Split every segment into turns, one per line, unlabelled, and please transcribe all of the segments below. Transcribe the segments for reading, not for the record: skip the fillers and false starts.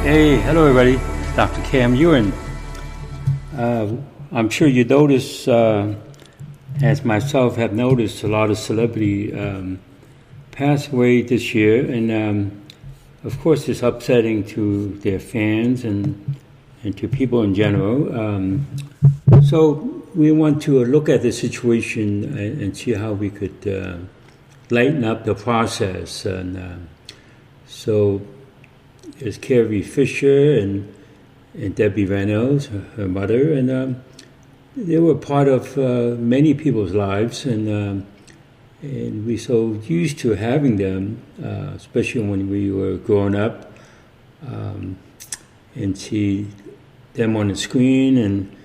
Hey, hello everybody. Dr. Kam Yuen. I'm sure you notice, as myself have noticed, a lot of celebrity pass away this year, and of course it's upsetting to their fans and to people in general. So we want to look at the situation and see how we could lighten up the process. And so there's Carrie Fisher and Debbie Reynolds, her mother, and they were part of many people's lives, and we're so used to having them, especially when we were growing up, and see them on the screen and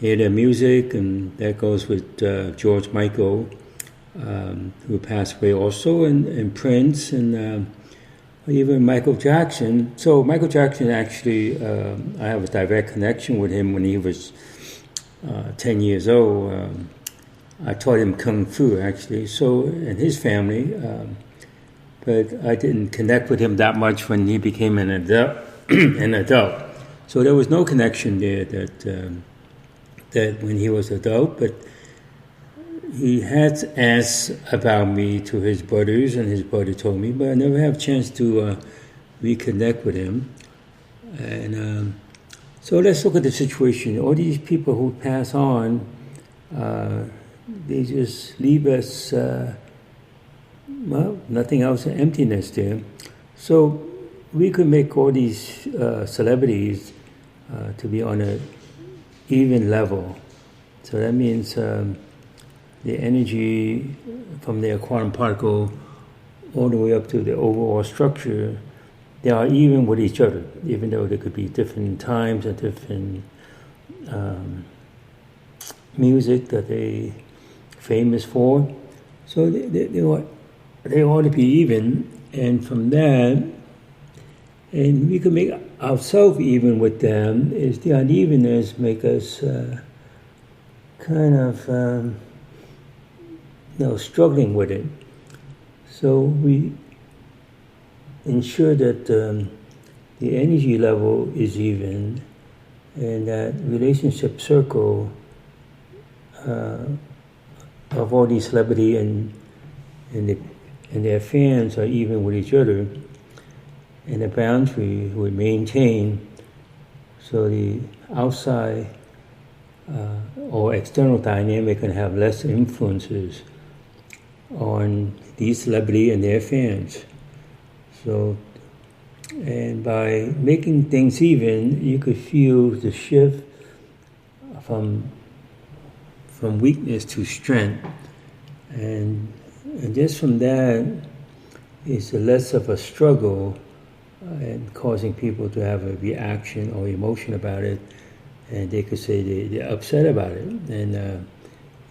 hear their music, and that goes with George Michael, who passed away also, and Prince, and even Michael Jackson. So Michael Jackson actually, I have a direct connection with him when he was 10 years old. I taught him Kung Fu, actually, so, and his family, but I didn't connect with him that much when he became an adult. So there was no connection there that when he was adult, but he had asked about me to his brothers, and his brother told me, but I never have a chance to reconnect with him. And so let's look at the situation. All these people who pass on, they just leave us, nothing else, emptiness there. So we could make all these celebrities to be on an even level. So that means the energy from their quantum particle all the way up to the overall structure, they are even with each other, even though there could be different times and different music that they famous for. So they ought to be even, and from that, and we can make ourselves even with them, is the unevenness make us kind of struggling with it. So we ensure that the energy level is even, and that relationship circle of all these celebrity and their fans are even with each other, and the boundary we maintain so the outside or external dynamic can have less influences on these celebrity and their fans. So, and by making things even, you could feel the shift from weakness to strength, and just from that is less of a struggle and causing people to have a reaction or emotion about it, and they could say they're upset about it, and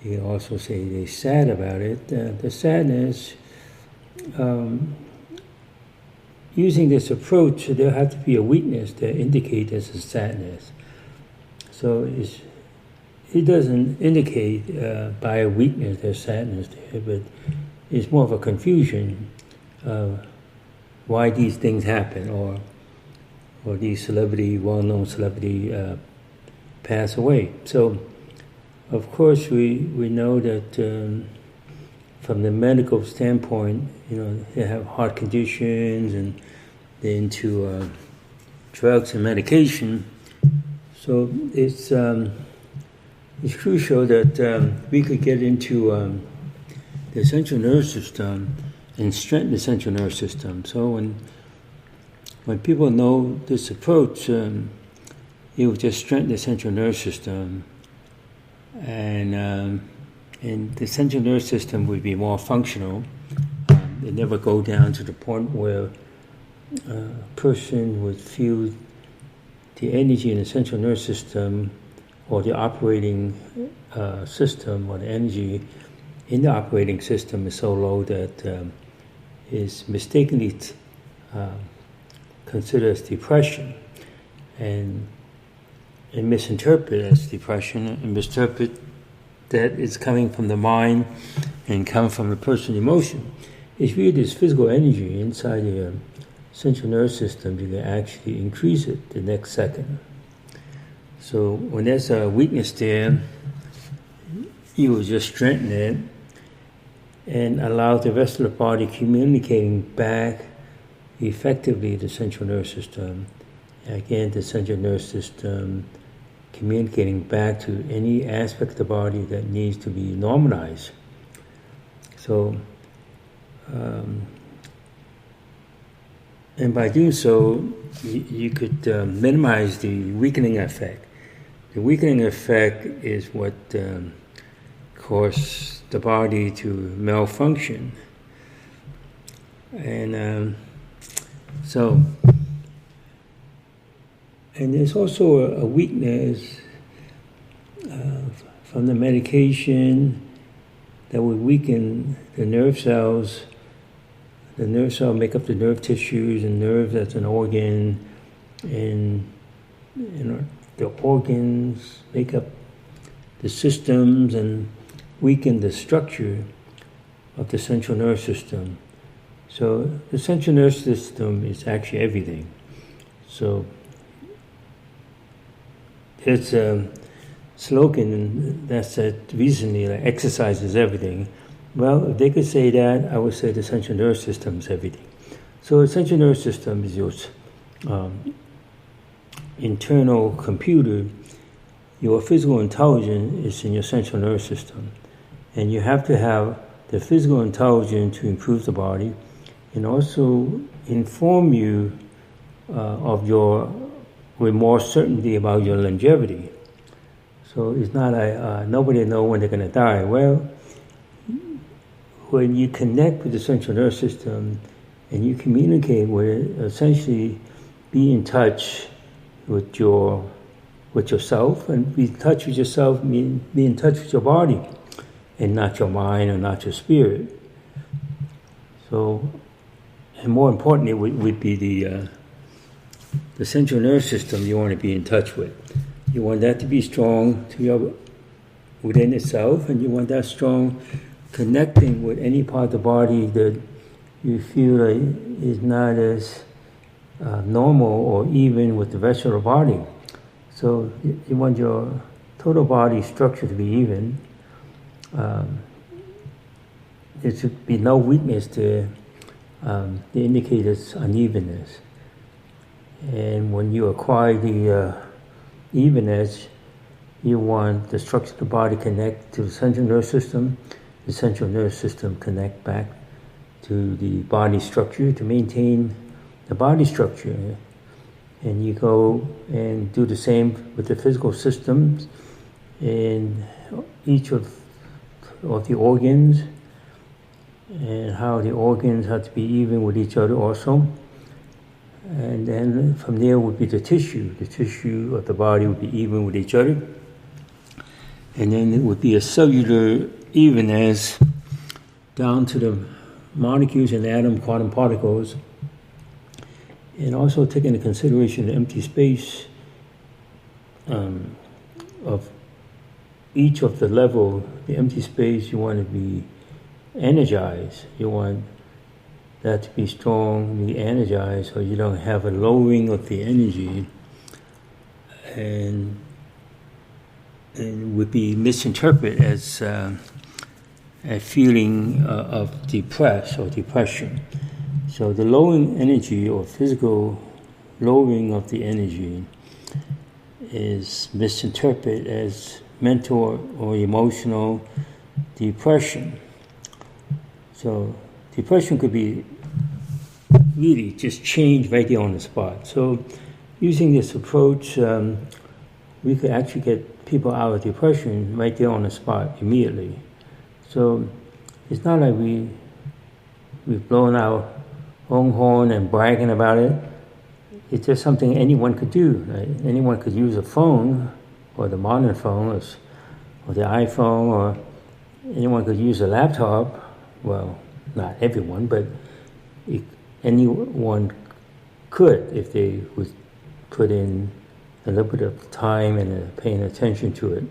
you can also say they're sad about it. The sadness, using this approach, there has to be a weakness that indicates there's a sadness. So it doesn't indicate by a weakness there's sadness there, but it's more of a confusion of why these things happen, or these well-known celebrity pass away. So, of course, we know that from the medical standpoint, they have heart conditions and they're into drugs and medication. So it's crucial that we could get into the central nervous system and strengthen the central nervous system. So when people know this approach, it will just strengthen the central nervous system, and the central nervous system would be more functional. It never go down to the point where a person would feel the energy in the central nervous system, or the operating system, or the energy in the operating system is so low that is mistakenly considered as depression, and misinterpret as depression, and misinterpret that it's coming from the mind and coming from the person's emotion. It's really this physical energy inside the central nervous system, you can actually increase it the next second. So when there's a weakness there, you will just strengthen it and allow the rest of the body communicating back effectively to the central nervous system. Again, the central nervous system communicating back to any aspect of the body that needs to be normalized. So, and by doing so, you could minimize the weakening effect. The weakening effect is what causes the body to malfunction. And and there's also a weakness from the medication that would weaken the nerve cells. The nerve cells make up the nerve tissues, and nerve that's an organ, and the organs make up the systems and weaken the structure of the central nervous system. So the central nervous system is actually everything. So there's a slogan that said recently, like, exercise is everything. Well, if they could say that, I would say the central nervous system is everything. So the central nervous system is your internal computer. Your physical intelligence is in your central nervous system. And you have to have the physical intelligence to improve the body and also inform you with more certainty about your longevity. So it's not nobody knows when they're going to die. Well, when you connect with the central nervous system and you communicate with it, essentially be in touch with yourself, and be in touch with yourself, be in touch with your body, and not your mind or not your spirit. So, and more importantly, would be the central nervous system you want to be in touch with. You want that to be strong within itself, and you want that strong connecting with any part of the body that you feel is not as normal or even with the rest of the body. So you want your total body structure to be even. There should be no weakness to indicate its unevenness. And when you acquire the evenness, you want the structure of the body connect to the central nervous system, the central nervous system connect back to the body structure to maintain the body structure. And you go and do the same with the physical systems and each of the organs, and how the organs have to be even with each other also. And then from there would be the tissue. The tissue of the body would be even with each other. And then it would be a cellular evenness down to the molecules and atom quantum particles. And also take into consideration the empty space of each of the level. The empty space, you want to be energized. You want that to be strong, be energized, so you don't have a lowering of the energy and would be misinterpreted as a feeling of depression. So the lowering energy or physical lowering of the energy is misinterpreted as mental or emotional depression. So depression could be really just change right there on the spot. So using this approach, we could actually get people out of depression right there on the spot immediately. So it's not like we've blown our own horn and bragging about it. It's just something anyone could do. Right? Anyone could use a phone, or the modern phone, or the iPhone, or anyone could use a laptop. Well, not everyone, but anyone could if they would put in a little bit of time and paying attention to it.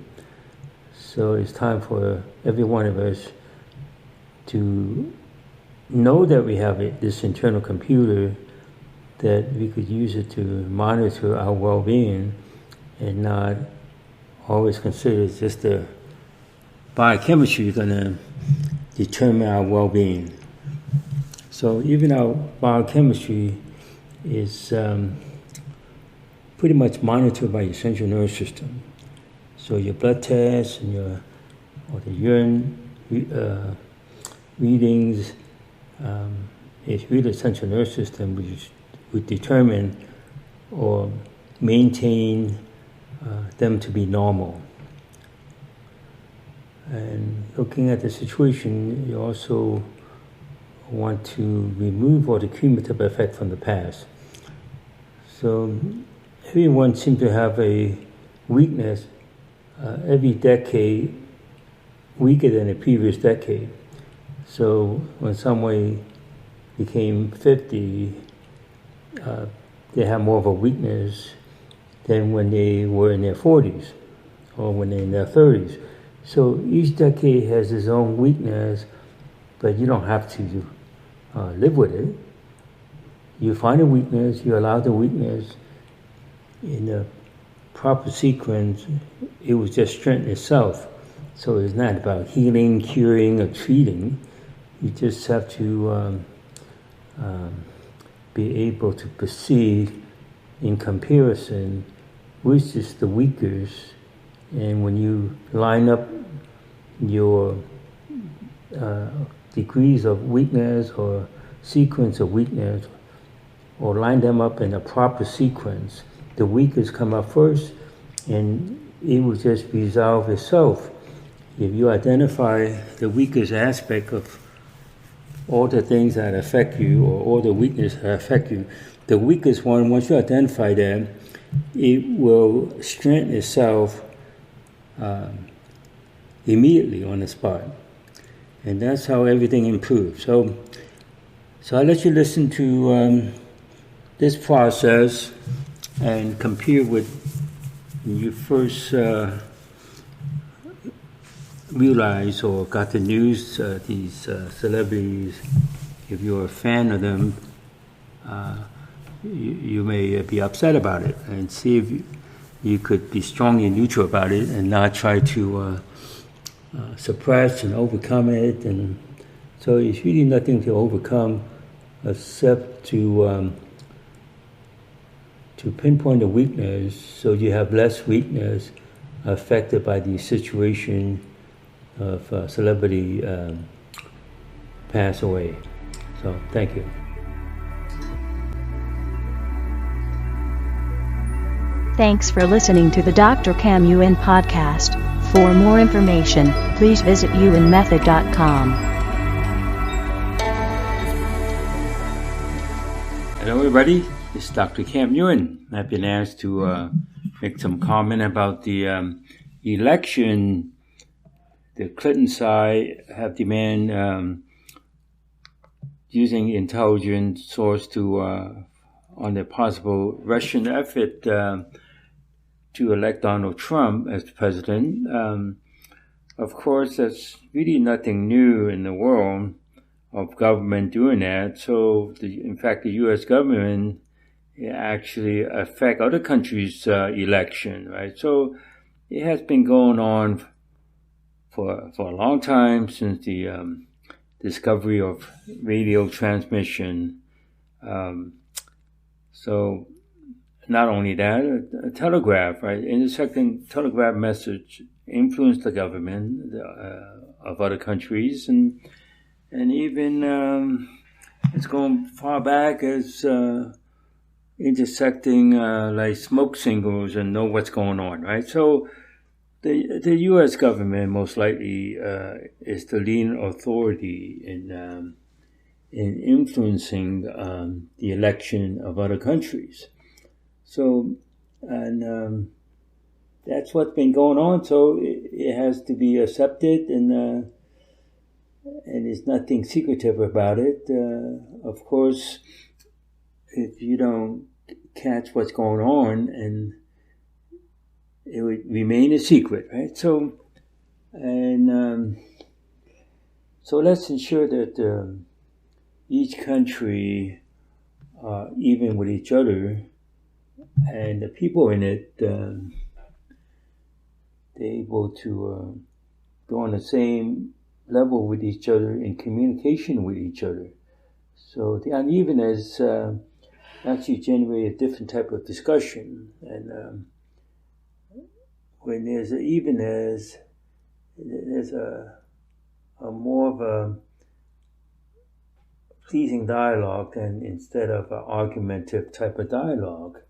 So it's time for every one of us to know that we have this internal computer that we could use it to monitor our well-being and not always consider it's just the biochemistry going to determine our well-being. So even our biochemistry is pretty much monitored by your central nervous system. So your blood tests and the urine readings, it's really the central nervous system which would determine or maintain them to be normal. And looking at the situation, you also want to remove all the cumulative effect from the past. So everyone seems to have a weakness every decade weaker than the previous decade. So when someone became 50, they have more of a weakness than when they were in their 40s or when they're in their 30s. So each decade has its own weakness, but you don't have to live with it. You find a weakness, you allow the weakness in a proper sequence, it will just strengthen itself. So it's not about healing, curing, or treating. You just have to be able to perceive in comparison which is the weakest. And when you line up your degrees of weakness or sequence of weakness, or line them up in a proper sequence, the weakest come up first, and it will just resolve itself. If you identify the weakest aspect of all the things that affect you, or all the weaknesses that affect you, the weakest one, once you identify them, it will strengthen itself immediately on the spot. And that's how everything improves. So I'll let you listen to this process and compare with when you first realized or got the news, these celebrities. If you're a fan of them, you may be upset about it, and see if you could be strongly neutral about it and not try to suppress and overcome it. And so it's really nothing to overcome except to pinpoint the weakness, so you have less weakness affected by the situation of celebrity pass away. So thank you.
Thanks for listening to the Dr. Kam Yuen podcast. For more information, please visit yuenmethod.com.
Hello everybody, this is Dr. Kam Yuen. I've been asked to make some comment about the election. The Clinton side have demanded using intelligence source to on the possible Russian effort to elect Donald Trump as president. Of course, that's really nothing new in the world of government doing that. So, in fact, the U.S. government actually affect other countries' election, right? So, it has been going on for a long time, since the discovery of radio transmission. So not only that, a telegraph, right? Intersecting telegraph message influenced the government of other countries, and even it's going far back as intersecting like smoke signals and know what's going on, right? So the U.S. government most likely is the leading authority in influencing the election of other countries. So, and that's what's been going on. So it has to be accepted, and there's nothing secretive about it. Of course, if you don't catch what's going on, and it would remain a secret, right? So, and so let's ensure that each country even with each other, and the people in it, they're able to go on the same level with each other in communication with each other. So the unevenness actually generate a different type of discussion, and when there's an evenness, there's a more of a pleasing dialogue than instead of an argumentative type of dialogue,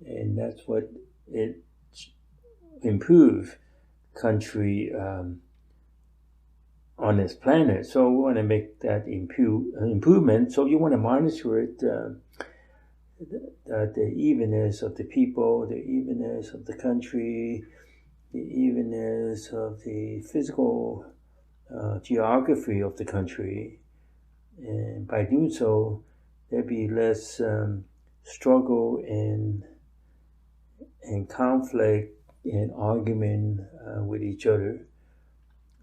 and that's what it improve country on this planet. So we want to make that improvement. So you want to monitor it, the evenness of the people, the evenness of the country, the evenness of the physical geography of the country. And by doing so, there'd be less struggle and conflict and argument with each other.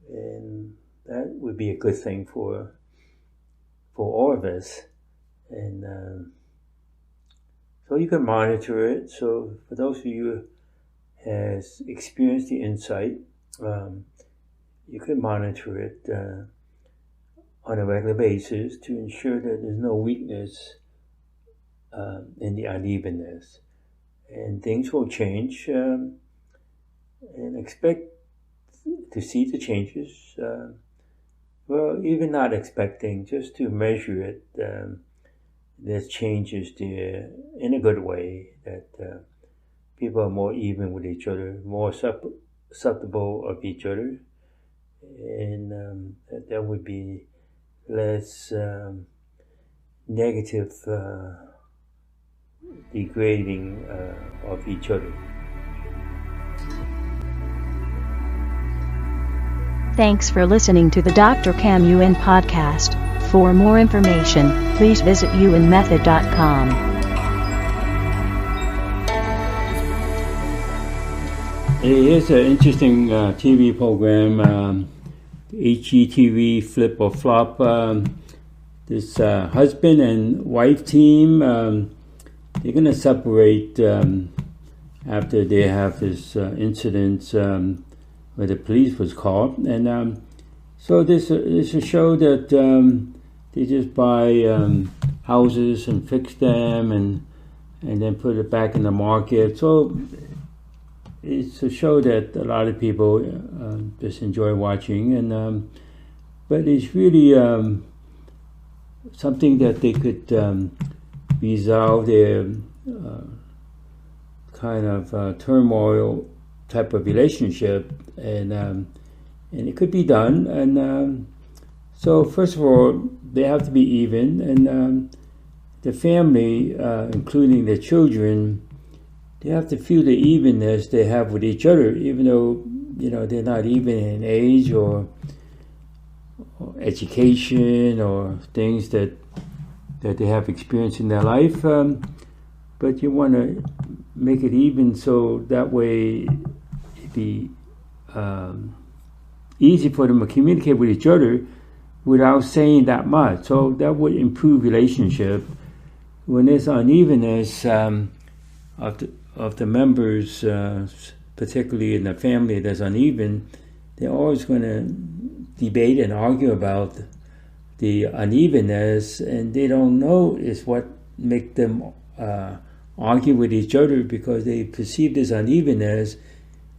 And that would be a good thing for all of us. And so you can monitor it. So for those of you who has experienced the insight, you can monitor it on a regular basis to ensure that there's no weakness in the unevenness. And things will change, and expect to see the changes. Well, even not expecting, just to measure it, there's changes there in a good way, that people are more even with each other, more acceptable of each other, and there would be less negative degrading of each other.
Thanks for listening to the Dr. Kam Yuen podcast. For more information, please visit yuenmethod.com.
Here's an interesting TV program, HGTV Flip or Flop. This husband and wife team, they're going to separate after they have this incident where the police was called. And so this is a show that they just buy houses and fix them and then put it back in the market. So it's a show that a lot of people just enjoy watching, and but it's really something that they could resolve their kind of turmoil type of relationship, and it could be done. And so first of all, they have to be even, and the family, including the children, they have to feel the evenness they have with each other, even though they're not even in age or education or things that they have experienced in their life. But you want to make it even, so that way it'd be easy for them to communicate with each other without saying that much. So that would improve relationship. When there's unevenness of the members, particularly in the family that's uneven, they're always going to debate and argue about the unevenness, and they don't know is what make them argue with each other, because they perceive this unevenness,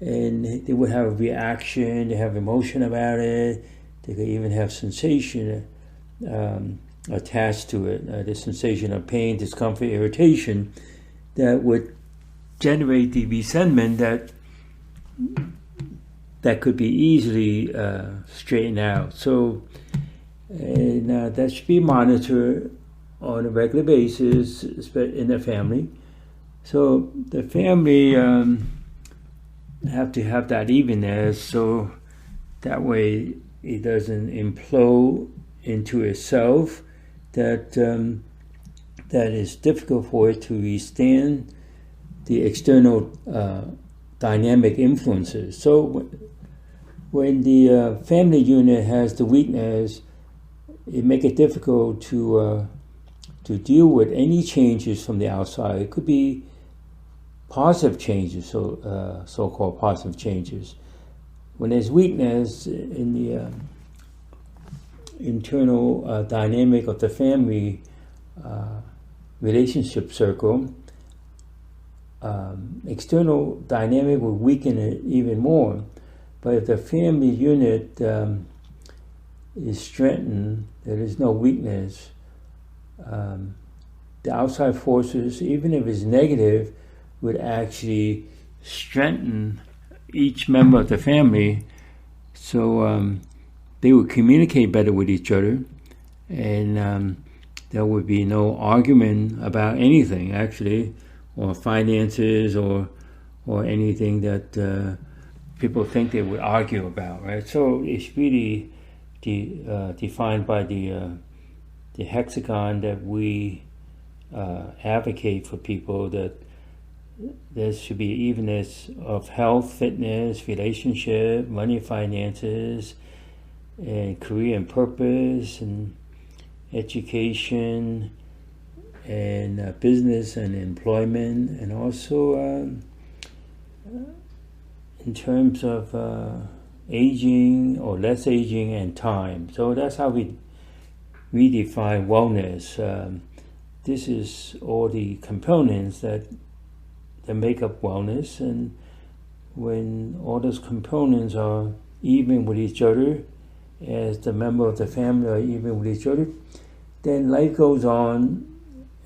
and they would have a reaction, they have emotion about it, they could even have sensation attached to it, the sensation of pain, discomfort, irritation, that would generate the resentment that could be easily straightened out. So that should be monitored on a regular basis in the family. So the family have to have that evenness, so that way it doesn't implode into itself, that is difficult for it to withstand the external dynamic influences. So when the family unit has the weakness, it makes it difficult to to deal with any changes from the outside. It could be positive changes, so-called positive changes. When there's weakness in the internal dynamic of the family relationship circle, external dynamic will weaken it even more. But if the family unit is strengthened, there is no weakness, the outside forces, even if it's negative, would actually strengthen each member of the family, so they would communicate better with each other, and there would be no argument about anything, actually, or finances, or anything that people think they would argue about, right? So it's really defined by the hexagon that we advocate for people, that there should be evenness of health, fitness, relationship, money, finances, and career and purpose, and education, and business and employment, and also in terms of aging or less aging and time. So that's how we redefine wellness. This is all the components that make up wellness, and when all those components are even with each other, as the member of the family are even with each other, then life goes on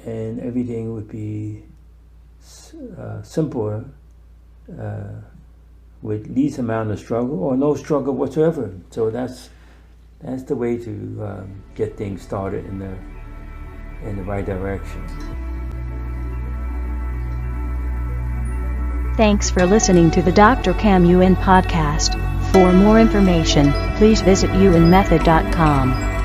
and everything would be simpler, with least amount of struggle or no struggle whatsoever. So that's the way to get things started in the right direction.
Thanks for listening to the Dr. Kam Yuen podcast. For more information, please visit yuenmethod.com.